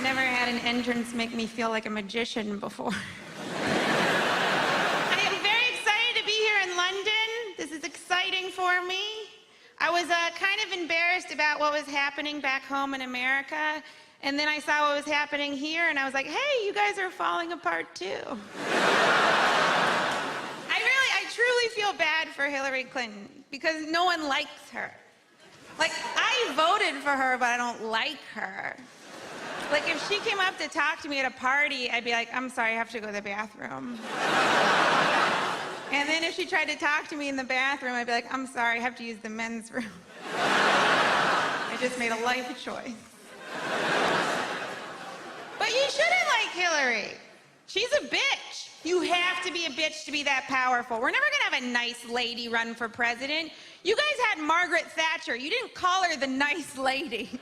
never had an entrance make me feel like a magician before. I am very excited to be here in London. This is exciting for me. I was kind of embarrassed about what was happening back home in America, and then I saw what was happening here, and I was like, hey, you guys are falling apart too. I truly feel bad for Hillary Clinton, because no one likes her. Like, I voted for her, but I don't like her. Like, if she came up to talk to me at a party, I'd be like, I'm sorry, I have to go to the bathroom. And then if she tried to talk to me in the bathroom, I'd be like, I'm sorry, I have to use the men's room. I just made a life choice. But you shouldn't like Hillary. She's a bitch. You have to be a bitch to be that powerful. We're never gonna have a nice lady run for president. You guys had Margaret Thatcher. You didn't call her the nice lady. You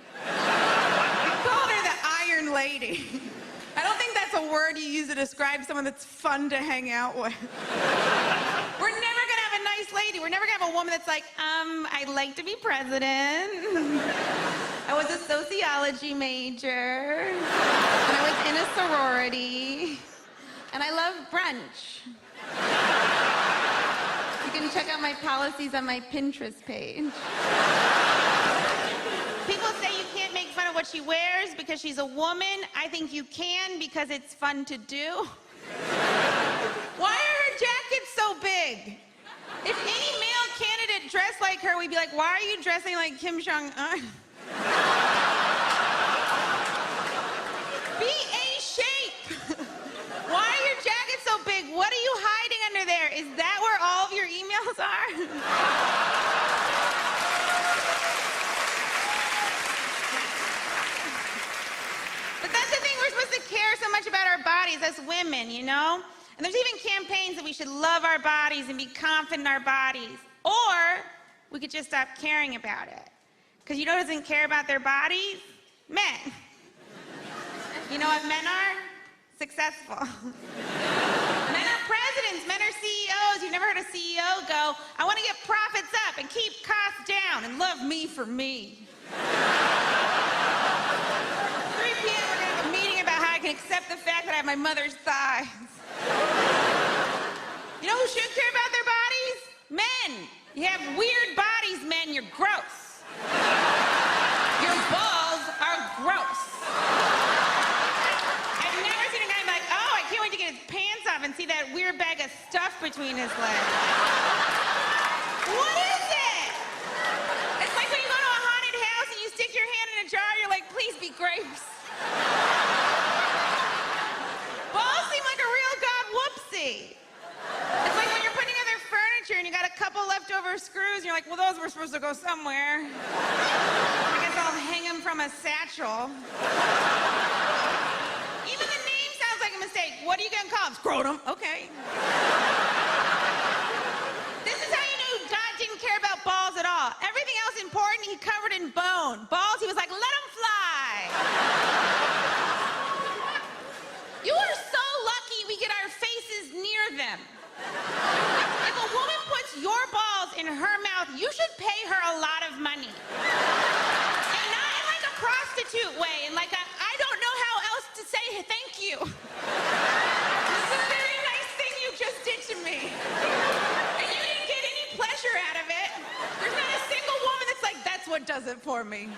called her the Iron Lady. I don't think that's a word you use to describe someone that's fun to hang out with. We're never gonna have a nice lady. We're never gonna have a woman that's like, I'd like to be president. I was a sociology major, and I was in a sorority, and I love brunch. You can check out my policies on my Pinterest page. People say you can't make fun of what she wears because she's a woman. I think you can because it's fun to do. Why are her jackets so big? If any male candidate dressed like her, we'd be like, why are you dressing like Kim Jong-un? Be A-shape. Why are your jackets so big? What are you hiding under there? Is that where all of your emails are? But that's the thing, we're supposed to care so much about our bodies as women, you know? And there's even campaigns that we should love our bodies and be confident in our bodies. Or we could just stop caring about it. Because you know who doesn't care about their bodies? Men. You know what men are? Successful. Men are presidents, men are CEOs. You've never heard a CEO go, I want to get profits up and keep costs down and love me for me. 3 p.m. we're going to have a meeting about how I can accept the fact that I have my mother's thighs. You know who should care about their bodies? Men. You have weird bodies, men. You're gross. Your balls are gross. I've never seen a guy like, oh, I can't wait to get his pants off and see that weird bag of stuff between his legs. What is it? It's like when you go to a haunted house and you stick your hand in a jar, you're like, please be grapes. Balls seem like a real god whoopsie. It's like when you're putting together furniture and you got a couple leftover screws and you're like, well, those were supposed to go somewhere. I guess I'll hang them from a satchel. Even the name sounds like a mistake. What are you gonna call them? Scrotum. Okay. This is how you knew God didn't care about balls at all. Everything else important, he covered in bone. Balls, he was like, let them fly. You are so lucky we get our faces near them. If a woman puts your balls in her mouth, you should pay her a lot of money. And not in like a prostitute way, and like I don't know how else to say thank you. This is a very nice thing you just did to me. And you didn't get any pleasure out of it. There's not a single woman that's like, that's what does it for me.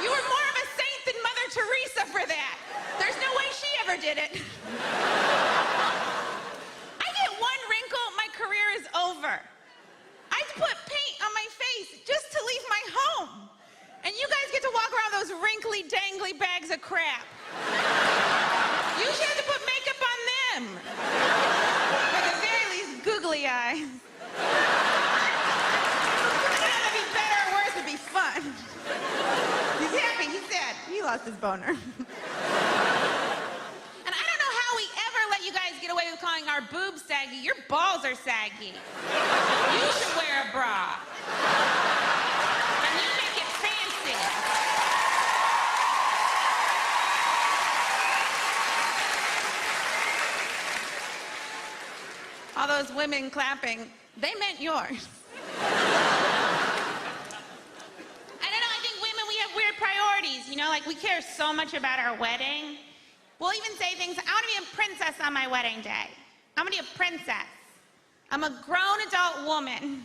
You were more of a saint than Mother Teresa for that. There's no way she ever did it. I get one wrinkle, my career is over. I put paint on my face just to leave my home. And you guys get to walk around those wrinkly, dangly bags of crap. You should have to put makeup on them. Or at the very least, googly eyes. I don't know if it'd be better or worse, it'd be fun. He's happy, he's sad. He lost his boner. And I don't know how we ever let you guys get away with calling our boobs saggy. Your balls are saggy. You should wear a bra. And you make it fancy. All those women clapping, they meant yours. I don't know, I think women, we have weird priorities, you know, like we care so much about our wedding. We'll even say things, I want to be a princess on my wedding day. I'm going to be a princess. I'm a grown adult woman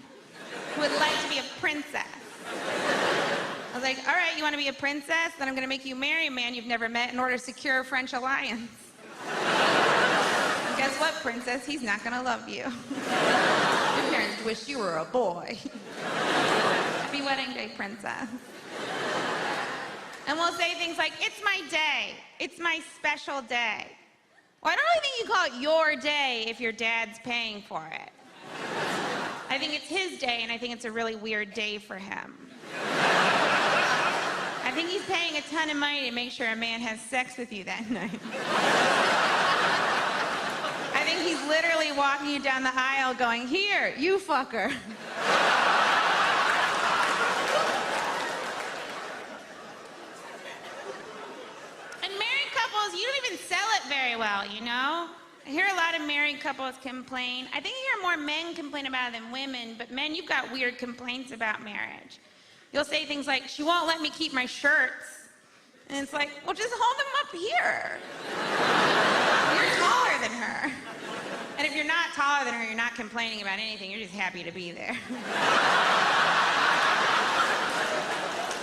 who would like to be a princess. I was like, all right, you want to be a princess? Then I'm going to make you marry a man you've never met in order to secure a French alliance. And guess what, princess? He's not going to love you. Your parents wish you were a boy. Happy wedding day, princess. And we'll say things like, it's my day. It's my special day. Well, I don't really think you call it your day if your dad's paying for it. I think it's his day, and I think it's a really weird day for him. I think he's paying a ton of money to make sure a man has sex with you that night. I think he's literally walking you down the aisle going, here, you fucker. You don't even sell it very well, you know? I hear a lot of married couples complain. I think I hear more men complain about it than women, but men, you've got weird complaints about marriage. You'll say things like, she won't let me keep my shirts. And it's like, well, just hold them up here. You're taller than her. And if you're not taller than her, you're not complaining about anything. You're just happy to be there.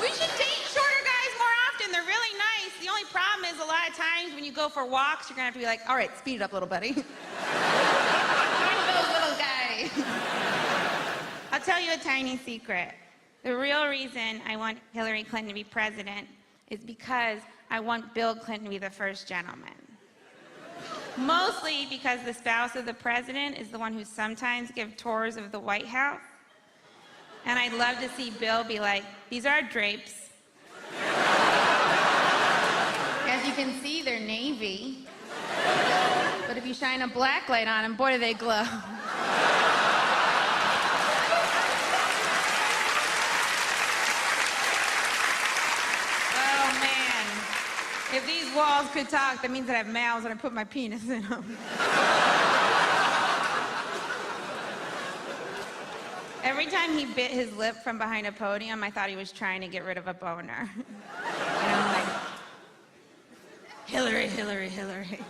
We should date shorter guys more often. They're really nice. The only problem is a lot of times when you go for walks, you're gonna have to be like, all right, speed it up, little buddy. One of those little guys. I'll tell you a tiny secret. The real reason I want Hillary Clinton to be president is because I want Bill Clinton to be the first gentleman. Mostly because the spouse of the president is the one who sometimes gives tours of the White House. And I'd love to see Bill be like, these are drapes. As you can see, they're navy. But if you shine a black light on them, boy, do they glow. Oh, man. If these walls could talk, that means that I have mouths and I put my penis in them. Every time he bit his lip from behind a podium, I thought he was trying to get rid of a boner. And I'm like, Hillary, Hillary, Hillary.